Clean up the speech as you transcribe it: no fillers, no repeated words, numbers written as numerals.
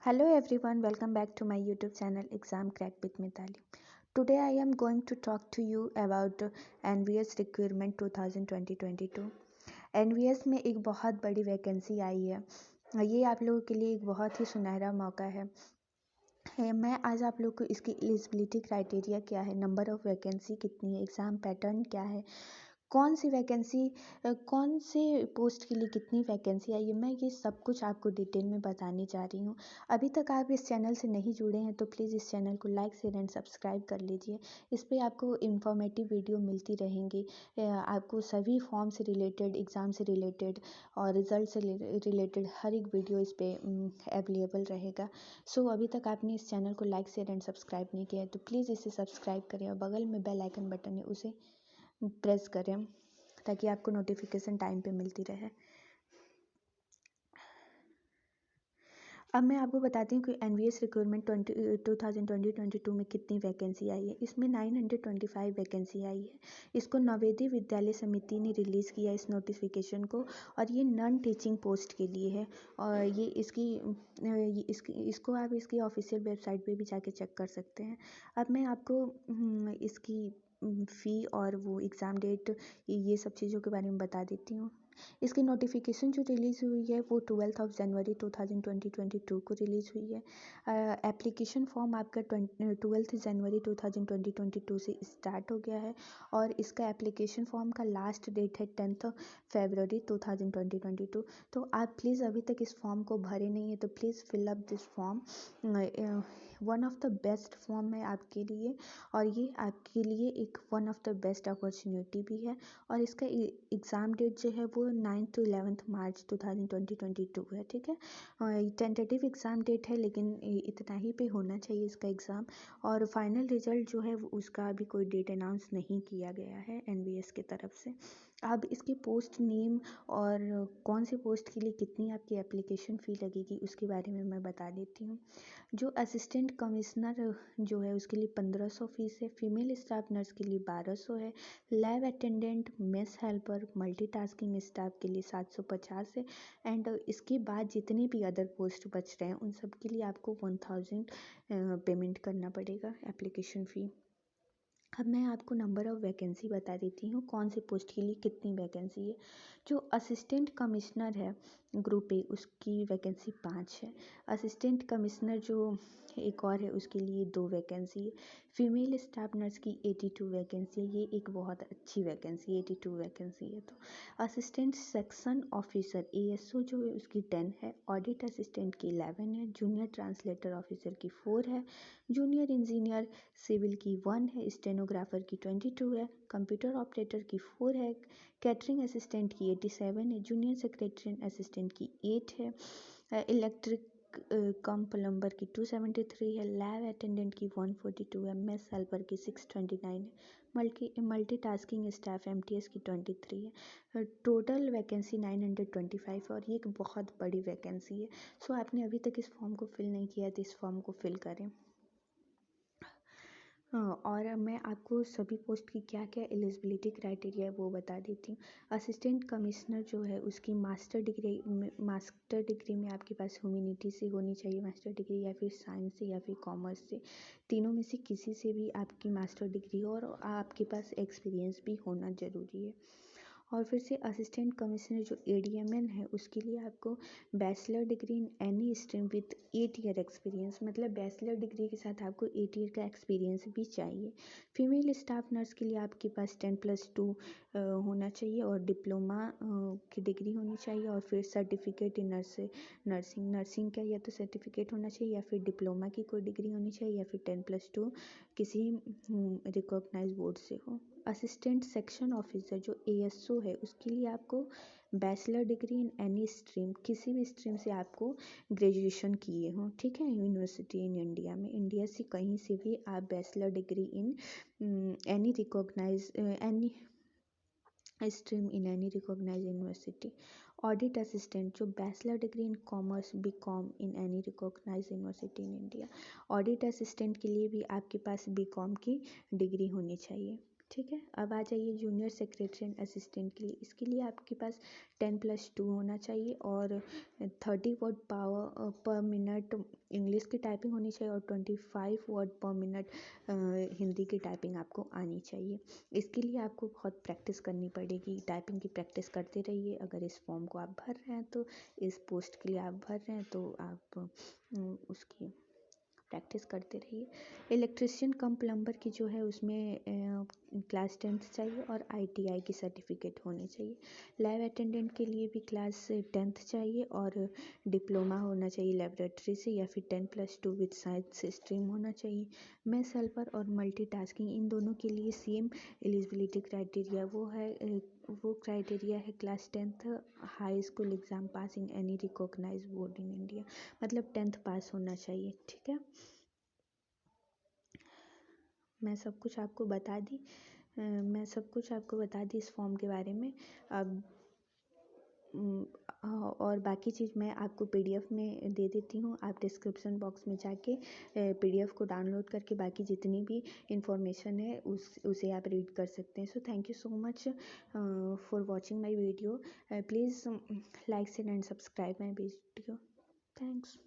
Hello everyone, welcome back to my YouTube channel Exam Crack with Mithali. Today I am going to talk to you about NVS Requirement 2020-22. NVS में एक बहुत बड़ी vacancy आई है। ये आप लोगों के लिए एक बहुत ही सुनहरा मौका है। मैं आज आप लोग को इसकी एलिजिबिलिटी क्राइटेरिया क्या है, नंबर ऑफ़ वैकेंसी कितनी है, एग्ज़ाम पैटर्न क्या है, कौन सी वैकेंसी कौन से पोस्ट के लिए कितनी वैकेंसी आई है, मैं ये सब कुछ आपको डिटेल में बताने जा रही हूँ। अभी तक आप इस चैनल से नहीं जुड़े हैं तो प्लीज़ इस चैनल को लाइक शेयर एंड सब्सक्राइब कर लीजिए। इस पे आपको इन्फॉर्मेटिव वीडियो मिलती रहेंगी। आपको सभी फॉर्म से रिलेटेड, एग्ज़ाम से रिलेटेड और रिज़ल्ट से रिलेटेड हर एक वीडियो इस पर अवेलेबल रहेगा। सो अभी तक आपने इस चैनल को लाइक शेयर एंड सब्सक्राइब नहीं किया है तो प्लीज़ इसे सब्सक्राइब करें और बगल में बेल आइकन बटन है उसे प्रेस करें ताकि आपको नोटिफिकेशन टाइम पे मिलती रहे। अब मैं आपको बताती हूँ कि NVS रिक्वायरमेंट 2020-22 में कितनी वैकेंसी आई है। इसमें 925 वैकेंसी आई है। इसको नवोदय विद्यालय समिति ने रिलीज़ किया इस नोटिफिकेशन को और ये नॉन टीचिंग पोस्ट के लिए है। और ये इसको आप इसकी ऑफिशियल वेबसाइट पे भी जाके चेक कर सकते हैं। अब मैं आपको इसकी फ़ी और वो एग्ज़ाम डेट ये सब चीज़ों के बारे में बता देती हूँ। इसकी नोटिफिकेशन जो रिलीज़ हुई है वो 12 जनवरी 2022 को रिलीज़ हुई है। एप्लीकेशन फॉर्म आपका 12 जनवरी 2022 से स्टार्ट हो गया है और इसका एप्लीकेशन फॉर्म का लास्ट डेट है 10 फरवरी 2022। तो आप प्लीज़ अभी तक इस फॉर्म को भरे नहीं है तो please fill up this form. One of the best form है आपके लिए और ये आपके लिए एक one of the best opportunity भी है। और इसका एग्ज़ाम डेट जो है वो 9 to 11 मार्च 2022 है, ठीक है। टेंटेटिव एग्ज़ाम डेट है लेकिन इतना ही पे होना चाहिए इसका एग्ज़ाम। और फाइनल रिज़ल्ट जो है उसका अभी कोई डेट अनाउंस नहीं किया गया है NVS की तरफ से। अब इसकी पोस्ट नेम और कौन सी पोस्ट के लिए कितनी आपकी एप्लीकेशन फ़ी लगेगी उसके बारे में मैं बता देती हूँ। जो असिस्टेंट कमिश्नर जो है उसके लिए 1500 फीस है, फीमेल स्टाफ नर्स के लिए 1200 है, lab attendant, mess helper, multitasking staff के लिए 750 है एंड इसके बाद जितने भी अदर पोस्ट बच रहे हैं उन सब के लिए आपको 1000 पेमेंट करना पड़ेगा एप्लीकेशन फ़ी। अब मैं आपको नंबर ऑफ़ वैकेंसी बता देती हूँ कौन सी पोस्ट के लिए कितनी वैकेंसी है। जो असिस्टेंट कमिश्नर है ग्रुप ए उसकी वैकेंसी 5 है। असिस्टेंट कमिश्नर जो एक और है उसके लिए 2 वैकेंसी है। फीमेल स्टाफ नर्स की 82 वैकेंसी है, ये एक बहुत अच्छी वैकेंसी 82 वैकेंसी है। तो असिस्टेंट सेक्शन ऑफिसर ASO जो है उसकी 10 है, ऑडिट असिस्टेंट की 11 है, जूनियर ट्रांसलेटर ऑफिसर की 4 है, जूनियर इंजीनियर सिविल की 1 है, स्टेनोग्राफर की 22 है, कंप्यूटर ऑपरेटर की 4 है, कैटरिंग असिस्टेंट की 87 है, जूनियर सेक्रेटरी असिस्टेंट की 8 है, इलेक्ट्रिक कम प्लम्बर की 273 है, लैब अटेंडेंट की 142 है, मेस हेल्पर की 629 है, मल्टीटास्किंग स्टाफ MTS की 23 है। टोटल वैकेंसी 925 और ये एक बहुत बड़ी वैकेंसी है। सो आपने अभी तक इस फॉर्म को फिल नहीं किया तो इस फॉर्म को फिल करें। हाँ, और मैं आपको सभी पोस्ट की क्या क्या एलिजिबिलिटी क्राइटेरिया है वो बता देती हूँ। असिस्टेंट कमिश्नर जो है उसकी मास्टर डिग्री में आपके पास ह्यूमैनिटी से होनी चाहिए मास्टर डिग्री, या फिर साइंस से या फिर कॉमर्स से, तीनों में से किसी से भी आपकी मास्टर डिग्री और आपके पास एक्सपीरियंस भी होना ज़रूरी है। और फिर से असिस्टेंट कमिश्नर जो ADMN है उसके लिए आपको bachelor degree in any stream with 8 year experience, मतलब बैचलर डिग्री के साथ आपको 8 ईयर का एक्सपीरियंस भी चाहिए। फीमेल स्टाफ नर्स के लिए आपके पास 10+2 होना चाहिए और डिप्लोमा की डिग्री होनी चाहिए और फिर सर्टिफिकेट इन नर्सिंग का या तो सर्टिफिकेट होना चाहिए या फिर डिप्लोमा की कोई डिग्री होनी चाहिए या फिर 10+2 किसी रिकॉग्नाइज बोर्ड से हो। असिस्टेंट सेक्शन ऑफिसर जो ASO है उसके लिए आपको bachelor degree in any stream, किसी भी स्ट्रीम से आपको ग्रेजुएशन किए हों, ठीक है, यूनिवर्सिटी इन इंडिया में, इंडिया से कहीं से भी आप bachelor degree in any recognise any stream in any recognise university. Audit assistant जो bachelor degree in commerce BCom in any recognise university in India. Audit assistant के लिए भी आपके पास BCom की डिग्री होनी चाहिए। ठीक है। अब आ जाइए जूनियर सेक्रेटरी एंड असिस्टेंट के लिए। इसके लिए आपके पास 10+2 होना चाहिए और 30 वर्ड पावर पर मिनट इंग्लिश की टाइपिंग होनी चाहिए और 25 वर्ड पर मिनट हिंदी की टाइपिंग आपको आनी चाहिए। इसके लिए आपको बहुत प्रैक्टिस करनी पड़ेगी, टाइपिंग की प्रैक्टिस करते रहिए। अगर इस फॉर्म को आप भर रहे हैं तो इस पोस्ट के लिए आप भर रहे हैं तो आप उसकी प्रैक्टिस करते रहिए। इलेक्ट्रिशियन कम प्लम्बर की जो है उसमें क्लास 10th चाहिए और ITI की सर्टिफिकेट होनी चाहिए। लैब अटेंडेंट के लिए भी क्लास 10th चाहिए और डिप्लोमा होना चाहिए लेबोरेटरी से या फिर 10+2 विद साइंस स्ट्रीम होना चाहिए। मेस हेल्पर और मल्टीटास्किंग इन दोनों के लिए सेम एलिजिबिलिटी क्राइटेरिया वो क्राइटेरिया है class 10th high school exam pass in any recognise board in India, मतलब 10th पास होना चाहिए। ठीक है, मैं सब कुछ आपको बता दी इस फॉर्म के बारे में। अब और बाकी चीज़ मैं आपको PDF में दे देती हूँ। आप डिस्क्रिप्शन बॉक्स में जाके PDF को डाउनलोड करके बाकी जितनी भी इंफॉर्मेशन है उसे आप रीड कर सकते हैं। So thank you so much for watching my video. Please like share and subscribe my video. Thanks.